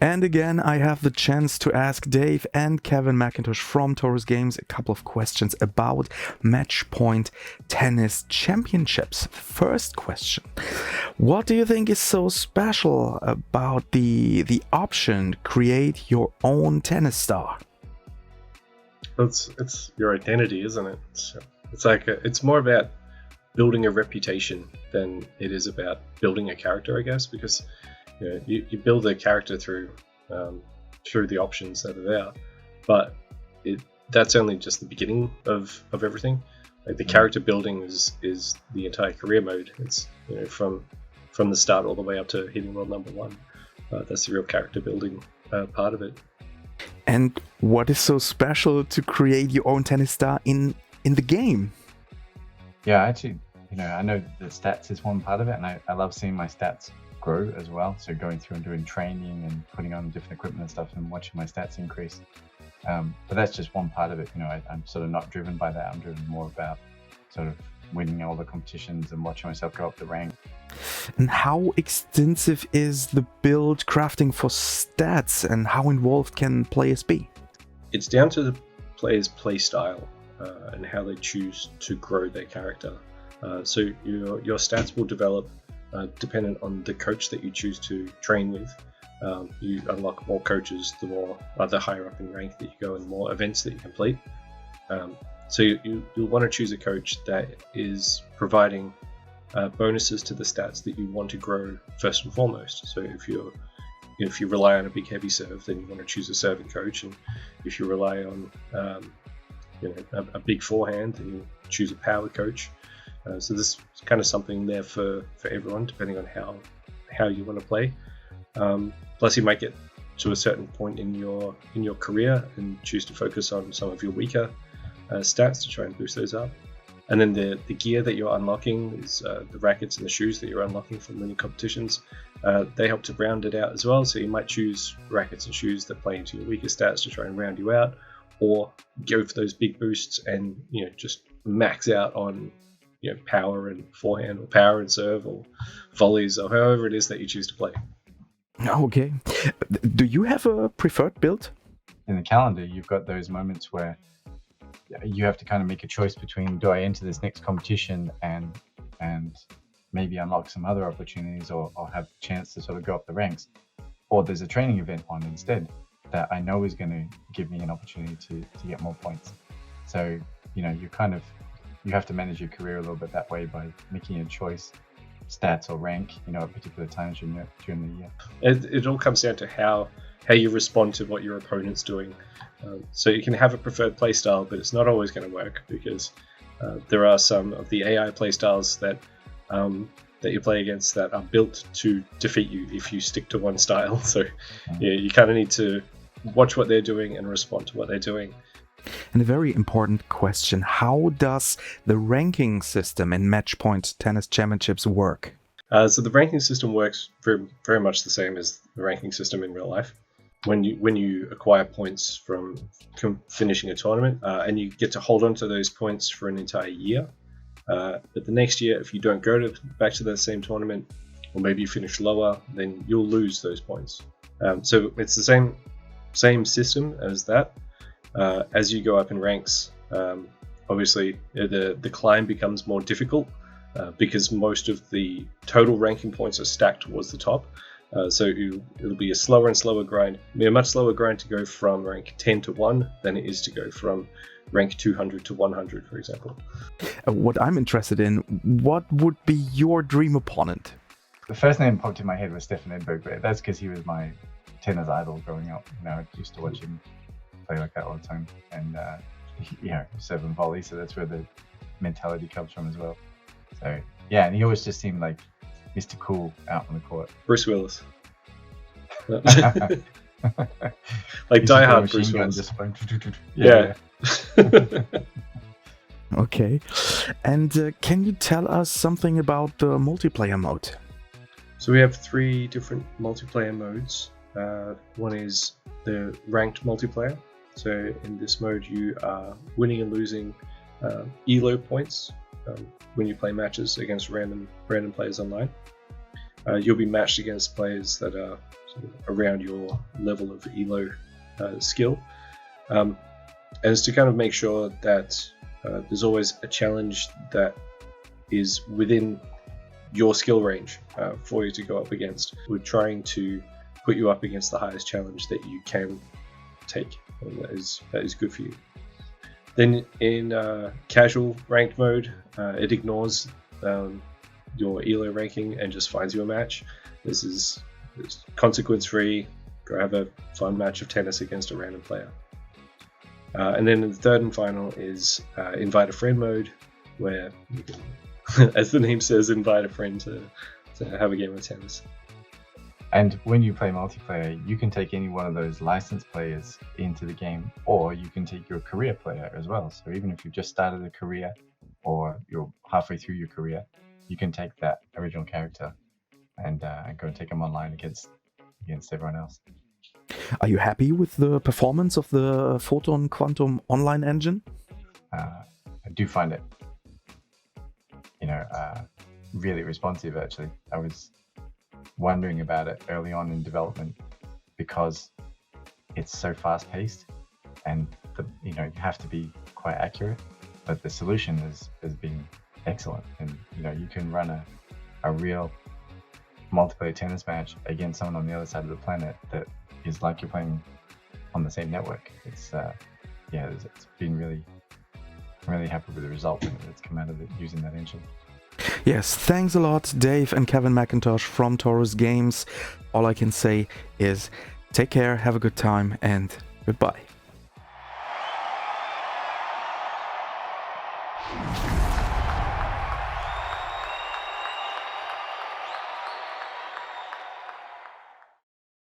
And again, I have the chance to ask Dave and Kevin McIntosh from Taurus Games a couple of questions about Matchpoint Tennis Championships. First question: what do you think is so special about the option to create your own tennis star? It's your identity, isn't it? It's more about building a reputation than it is about building a character, I guess, because you build a character through the options that are there, but that's only just the beginning of everything. Like the character building is the entire career mode. It's from the start all the way up to hitting world number one. That's the real character building part of it. And what is so special to create your own tennis star in the game? Yeah, actually, I know the stats is one part of it, and I love seeing my stats grow as well. So going through and doing training and putting on different equipment and stuff and watching my stats increase. But that's just one part of it. I'm sort of not driven by that. I'm driven more about sort of winning all the competitions and watching myself go up the rank. And how extensive is the build crafting for stats, and how involved can players be? It's down to the player's play style and how they choose to grow their character. So your stats will develop dependent on the coach that you choose to train with. You unlock more coaches the higher up in rank that you go, and the more events that you complete. So you'll want to choose a coach that is providing bonuses to the stats that you want to grow first and foremost. So if you rely on a big heavy serve, then you want to choose a serving coach, and if you rely on a big forehand, then you choose a power coach. So this is kind of something there for everyone, depending on how you want to play. Plus, you might get to a certain point in your career and choose to focus on some of your weaker stats to try and boost those up. And then the gear that you're unlocking is the rackets and the shoes that you're unlocking from winning competitions. They help to round it out as well. So you might choose rackets and shoes that play into your weaker stats to try and round you out, or go for those big boosts and just max out on power and forehand, or power and serve, or volleys, or however it is that you choose to play. Okay. Do you have a preferred build? In the calendar, you've got those moments where you have to kind of make a choice between, do I enter this next competition and maybe unlock some other opportunities or have a chance to sort of go up the ranks, or there's a training event on instead that I know is going to give me an opportunity to get more points. So you have to manage your career a little bit that way by making a choice, stats or rank, at particular times during the year. It all comes down to how you respond to what your opponent's doing. So you can have a preferred playstyle, but it's not always going to work, because there are some of the AI playstyles that you play against that are built to defeat you if you stick to one style. So you kind of need to watch what they're doing and respond to what they're doing. And a very important question: how does the ranking system in Matchpoint Tennis Championships work? So the ranking system works very, very much the same as the ranking system in real life. When you acquire points from finishing a tournament, and you get to hold on to those points for an entire year. But the next year, if you don't go back to that same tournament, or maybe you finish lower, then you'll lose those points. So it's the same system as that. As you go up in ranks, obviously the climb becomes more difficult because most of the total ranking points are stacked towards the top. So it'll be a slower and slower grind. It'll be a much slower grind to go from rank 10 to 1 than it is to go from rank 200 to 100, for example. What I'm interested in, what would be your dream opponent? The first name popped in my head was Stefan Edberg, but that's because he was my tennis idol growing up. I used to watch him play like that all the time, and serve and volley, so that's where the mentality comes from as well. So yeah, and he always just seemed like Mr. Cool out on the court. Bruce Willis. Like Die Hard Bruce Willis. Yeah. Okay. And can you tell us something about the multiplayer mode? So we have 3 different multiplayer modes. One is the ranked multiplayer. So in this mode, you are winning and losing ELO points when you play matches against random players online. You'll be matched against players that are around your level of elo skill, and it's to kind of make sure that there's always a challenge that is within your skill range for you to go up against. We're trying to put you up against the highest challenge that you can take, and that is good for you. Then in casual ranked mode, it ignores your elo ranking and just finds you a match. This is consequence free. Go have a fun match of tennis against a random player. And then the third and final is invite a friend mode, where you can, as the name says, invite a friend to have a game of tennis. And when you play multiplayer, you can take any one of those licensed players into the game, or you can take your career player as well. So even if you've just started a career or you're halfway through your career, you can take that original character and go and take them online against everyone else. Are you happy with the performance of the Photon Quantum online engine? I do find it, really responsive, actually. I was wondering about it early on in development because it's so fast paced and you have to be quite accurate, but the solution has been excellent. And you can run a real multiplayer tennis match against someone on the other side of the planet that is like you're playing on the same network. It's been really, I'm really happy with the result that's come out of it using that engine. Yes, thanks a lot, Dave and Kevin McIntosh from Taurus Games. All I can say is take care, have a good time, and goodbye.